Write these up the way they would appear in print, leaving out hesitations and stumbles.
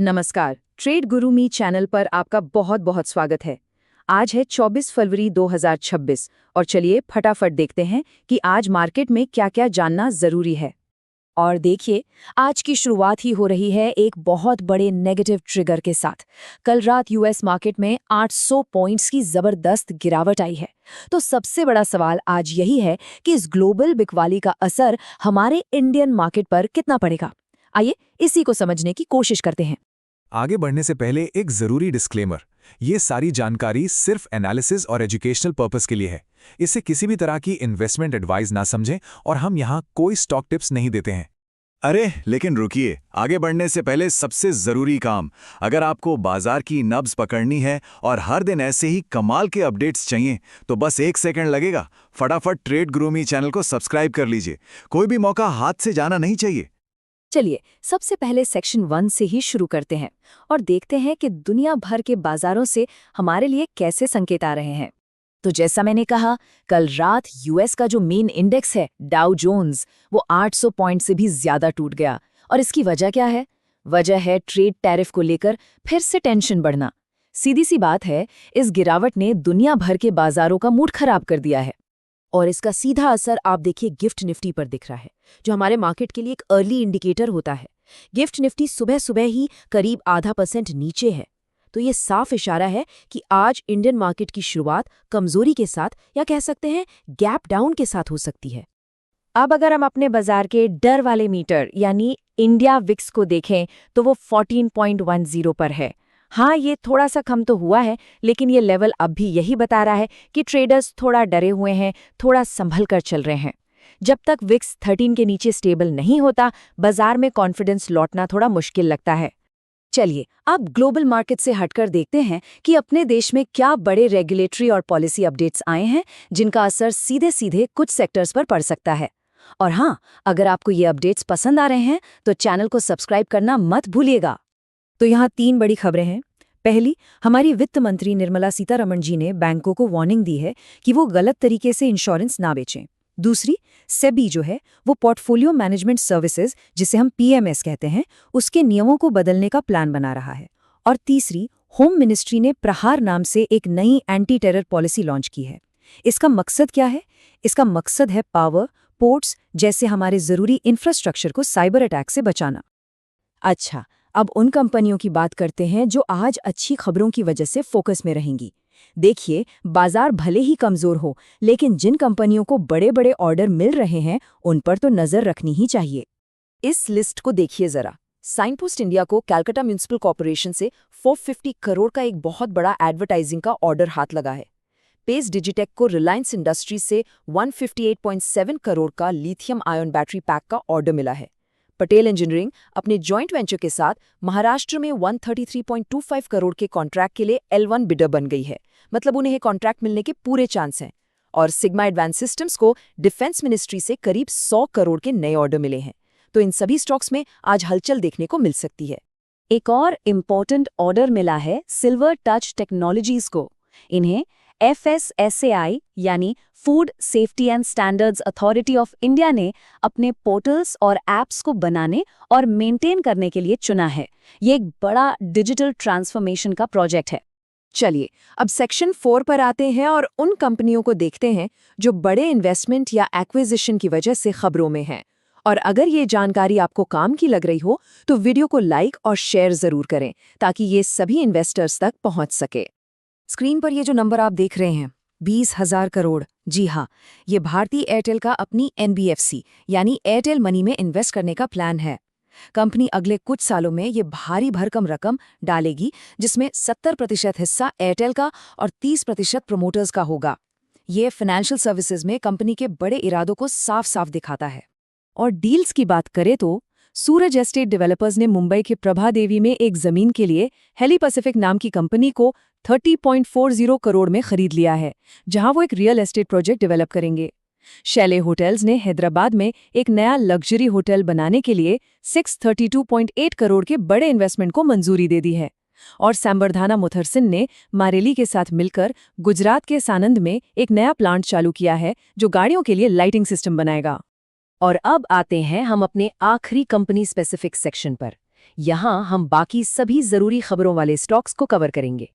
नमस्कार, ट्रेड गुरु मी चैनल पर आपका बहुत बहुत स्वागत है। आज है 24 फरवरी 2026 और चलिए फटाफट देखते हैं कि आज मार्केट में क्या-क्या जानना जरूरी है। और देखिए, आज की शुरुआत ही हो रही है एक बहुत बड़े नेगेटिव ट्रिगर के साथ। कल रात यूएस मार्केट में 800 पॉइंट्स की जबरदस्त गिरावट आई है। तो सबसे बड़ा सवाल आज यही है कि इस ग्लोबल बिकवाली का असर हमारे इंडियन मार्केट पर कितना पड़ेगा। आइए इसी को समझने की कोशिश करते हैं। आगे बढ़ने से पहले एक जरूरी डिस्क्लेमर। ये सारी जानकारी सिर्फ एनालिसिस और एजुकेशनल पर्पस के लिए है। इसे किसी भी तरह की इन्वेस्टमेंट एडवाइस ना समझें और हम यहाँ कोई स्टॉक टिप्स नहीं देते हैं। अरे लेकिन रुकिए, आगे बढ़ने से पहले सबसे जरूरी काम। अगर आपको बाजार की नब्ज पकड़नी है और हर दिन ऐसे ही कमाल के अपडेट्स चाहिए तो बस 1 सेकंड लगेगा। फटाफट ट्रेड गुरु मी चैनल को सब्सक्राइब कर लीजिए। कोई भी मौका हाथ से जाना नहीं चाहिए। चलिए सबसे पहले सेक्शन 1 से ही शुरू करते हैं और देखते हैं कि दुनिया भर के बाजारों से हमारे लिए कैसे संकेत आ रहे हैं। तो जैसा मैंने कहा, कल रात यूएस का जो मेन इंडेक्स है डाउ जोन्स, वो 800 पॉइंट से भी ज्यादा टूट गया। और इसकी वजह क्या है? वजह है ट्रेड टैरिफ को लेकर फिर से टेंशन बढ़ना। सीधी सी बात है, इस गिरावट ने दुनिया भर के बाजारों का मूड खराब कर दिया है। और इसका सीधा असर आप देखिए गिफ्ट निफ्टी पर दिख रहा है, जो हमारे मार्केट के लिए एक अर्ली इंडिकेटर होता है। गिफ्ट निफ्टी सुबह सुबह ही करीब ½ % नीचे है। तो ये साफ इशारा है कि आज इंडियन मार्केट की शुरुआत कमजोरी के साथ, या कह सकते हैं गैप डाउन के साथ हो सकती है। अब अगर हम अपने बाजार के डर वाले मीटर यानी इंडिया विक्स को देखें तो वो 14.10 पर है। हाँ, ये थोड़ा सा कम तो हुआ है, लेकिन ये लेवल अब भी यही बता रहा है कि ट्रेडर्स थोड़ा डरे हुए हैं, थोड़ा संभल कर चल रहे हैं। जब तक विक्स 13 के नीचे स्टेबल नहीं होता, बाजार में कॉन्फिडेंस लौटना थोड़ा मुश्किल लगता है। चलिए अब ग्लोबल मार्केट से हटकर देखते हैं कि अपने देश में क्या बड़े रेगुलेटरी और पॉलिसी अपडेट्स आए हैं जिनका असर सीधे सीधे कुछ सेक्टर्स पर पड़ सकता है। और हाँ, अगर आपको ये अपडेट्स पसंद आ रहे हैं तो चैनल को सब्सक्राइब करना मत भूलिएगा। तो यहाँ 3 बड़ी खबरें हैं। पहली, हमारी वित्त मंत्री निर्मला सीतारमण जी ने बैंकों को वार्निंग दी है कि वो गलत तरीके से इंश्योरेंस ना बेचें। दूसरी, सेबी जो है वो पोर्टफोलियो मैनेजमेंट सर्विसेज, जिसे हम पीएमएस कहते हैं, उसके नियमों को बदलने का प्लान बना रहा है। और तीसरी, होम मिनिस्ट्री ने प्रहार नाम से एक नई एंटी टेरर पॉलिसी लॉन्च की है। इसका मकसद क्या है? इसका मकसद है पावर, पोर्ट्स जैसे हमारे जरूरी इंफ्रास्ट्रक्चर को साइबर अटैक से बचाना। अच्छा, अब उन कंपनियों की बात करते हैं जो आज अच्छी खबरों की वजह से फोकस में रहेंगी। देखिए, बाजार भले ही कमजोर हो, लेकिन जिन कंपनियों को बड़े बड़े ऑर्डर मिल रहे हैं उन पर तो नजर रखनी ही चाहिए। इस लिस्ट को देखिए जरा। साइनपोस्ट इंडिया को कलकत्ता म्युनिसिपल कॉर्पोरेशन से 450 करोड़ का एक बहुत बड़ा एडवर्टाइजिंग का ऑर्डर हाथ लगा है। पेस डिजिटेक को रिलायंस इंडस्ट्रीज से 158.7 करोड़ का लिथियम आयन बैटरी पैक का ऑर्डर मिला है। पटेल इंजीनियरिंग अपने जॉइंट वेंचर के साथ महाराष्ट्र में 133.25 करोड़ के कॉन्ट्रैक्ट के लिए L1 बिडर बन गई है। मतलब उन्हें कॉन्ट्रैक्ट मिलने के पूरे चांस हैं। और सिग्मा एडवांस सिस्टम्स को डिफेंस मिनिस्ट्री से करीब 100 करोड़ के नए ऑर्डर मिले हैं। तो इन सभी स्टॉक्स में आज हलचल देखने को मिल सकती है। एक और इम्पोर्टेंट ऑर्डर मिला है सिल्वर टच टेक्नोलॉजीज को। इन्हें FSSAI यानी food safety and standards authority of India ने अपने पोर्टल्स और एप्स को बनाने और मेंटेन करने के लिए चुना है। ये एक बड़ा डिजिटल ट्रांसफॉर्मेशन का प्रोजेक्ट है। चलिए अब सेक्शन 4 पर आते हैं और उन कंपनियों को देखते हैं जो बड़े इन्वेस्टमेंट या एक्विजिशन की वजह से खबरों में हैं। और अगर ये जानकारी आपको काम की लग रही हो तो वीडियो को लाइक और शेयर जरूर करें ताकि ये सभी इन्वेस्टर्स तक पहुंच सके। स्क्रीन पर ये जो नंबर आप देख रहे हैं, 20,000 करोड़, जी हाँ, ये भारतीय एयरटेल का अपनी NBFC यानी एयरटेल मनी में इन्वेस्ट करने का प्लान है। कंपनी अगले कुछ सालों में ये भारी भरकम रकम डालेगी, जिसमें 70% हिस्सा एयरटेल का और 30% प्रमोटर्स का होगा। ये फाइनेंशियल सर्विसेज में कंपनी के बड़े इरादों को साफ साफ दिखाता है। और डील्स की बात करें तो सूरज एस्टेट डेवलपर्स ने मुंबई के प्रभा देवी में एक जमीन के लिए हेली पैसिफिक नाम की कंपनी को 30.40 करोड़ में खरीद लिया है, जहां वो एक रियल एस्टेट प्रोजेक्ट डेवलप करेंगे। शैले होटल्स ने हैदराबाद में एक नया लग्जरी होटल बनाने के लिए 632.8 करोड़ के बड़े इन्वेस्टमेंट को मंजूरी दे दी है। और संबर्धाना मुथरसिन ने मारेली के साथ मिलकर गुजरात के सानंद में एक नया प्लांट चालू किया है जो गाड़ियों के लिए लाइटिंग सिस्टम बनाएगा। और अब आते हैं हम अपने आखिरी कंपनी स्पेसिफिक सेक्शन पर। यहाँ हम बाकी सभी जरूरी खबरों वाले स्टॉक्स को कवर करेंगे।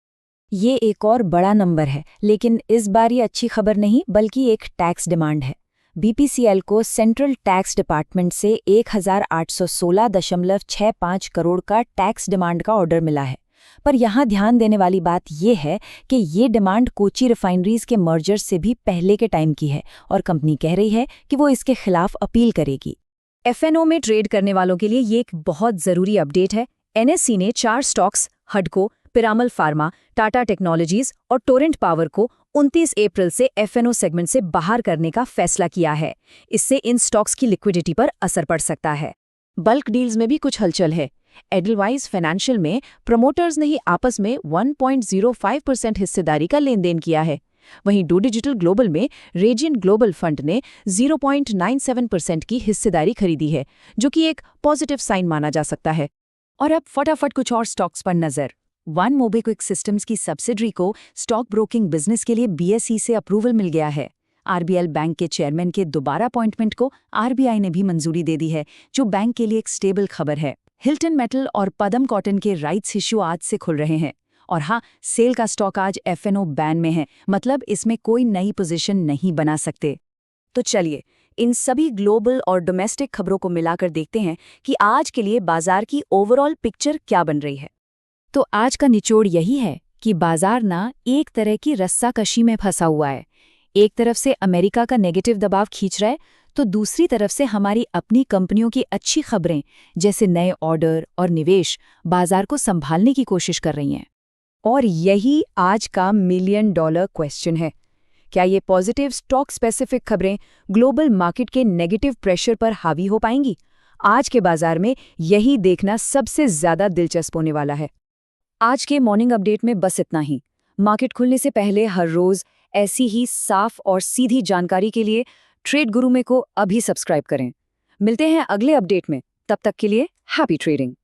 ये एक और बड़ा नंबर है, लेकिन इस बार ये अच्छी खबर नहीं बल्कि एक टैक्स डिमांड है। बीपीसीएल को सेंट्रल टैक्स डिपार्टमेंट से 1816.65 करोड़ का टैक्स डिमांड का ऑर्डर मिला है। पर यहाँ ध्यान देने वाली बात ये है कि ये डिमांड कोची रिफाइनरीज के मर्जर से भी पहले के टाइम की है और कंपनी कह रही है कि वो इसके खिलाफ अपील करेगी। एफएनओ में ट्रेड करने वालों के लिए ये एक बहुत जरूरी अपडेट है। एनएसई ने 4 स्टॉक्स हडको, पिरामल फार्मा, टाटा टेक्नोलॉजीज और टोरेंट पावर को 29 अप्रैल से एफएनओ सेगमेंट से बाहर करने का फैसला किया है। इससे इन स्टॉक्स की लिक्विडिटी पर असर पड़ सकता है। बल्क डील्स में भी कुछ हलचल है। एडलवाइज फाइनेंशियल में प्रमोटर्स ने ही आपस में 1.05% हिस्सेदारी का लेन देन किया है। वहीं डू डिजिटल ग्लोबल में रेजियन ग्लोबल फंड ने 0.97% की हिस्सेदारी खरीदी है, जो कि एक पॉजिटिव साइन माना जा सकता है। और अब फटाफट कुछ और स्टॉक्स पर नजर। वन मोबिक्विक सिस्टम्स की सब्सिडरी को स्टॉक ब्रोकिंग बिजनेस के लिए बीएसई से अप्रूवल मिल गया है। आरबीएल बैंक के चेयरमैन के दोबारा अपॉइंटमेंट को आरबीआई ने भी मंजूरी दे दी है, जो बैंक के लिए एक स्टेबल खबर है। हिल्टन मेटल और पदम कॉटन के राइट्स इश्यू आज से खुल रहे हैं। और हाँ, सेल का स्टॉक आज एफएनओ बैन में है, मतलब इसमें कोई नई पोजीशन नहीं बना सकते। तो चलिए इन सभी ग्लोबल और डोमेस्टिक खबरों को मिलाकर देखते हैं कि आज के लिए बाजार की ओवरऑल पिक्चर क्या बन रही है। तो आज का निचोड़ यही है कि बाजार ना एक तरह की रस्साकशी में फंसा हुआ है। एक तरफ से अमेरिका का नेगेटिव दबाव खींच रहा है, तो दूसरी तरफ से हमारी अपनी कंपनियों की अच्छी खबरें जैसे नए ऑर्डर और निवेश बाजार को संभालने की कोशिश कर रही हैं। और यही आज का $1 मिलियन क्वेश्चन है। क्या ये पॉजिटिव स्टॉक स्पेसिफिक खबरें ग्लोबल मार्केट के नेगेटिव प्रेशर पर हावी हो पाएंगी? आज के बाजार में यही देखना सबसे ज्यादा दिलचस्प होने वाला है। आज के मॉर्निंग अपडेट में बस इतना ही। मार्केट खुलने से पहले हर रोज ऐसी ही साफ और सीधी जानकारी के लिए ट्रेड गुरु में को अभी सब्सक्राइब करें। मिलते हैं अगले अपडेट में, तब तक के लिए हैप्पी ट्रेडिंग।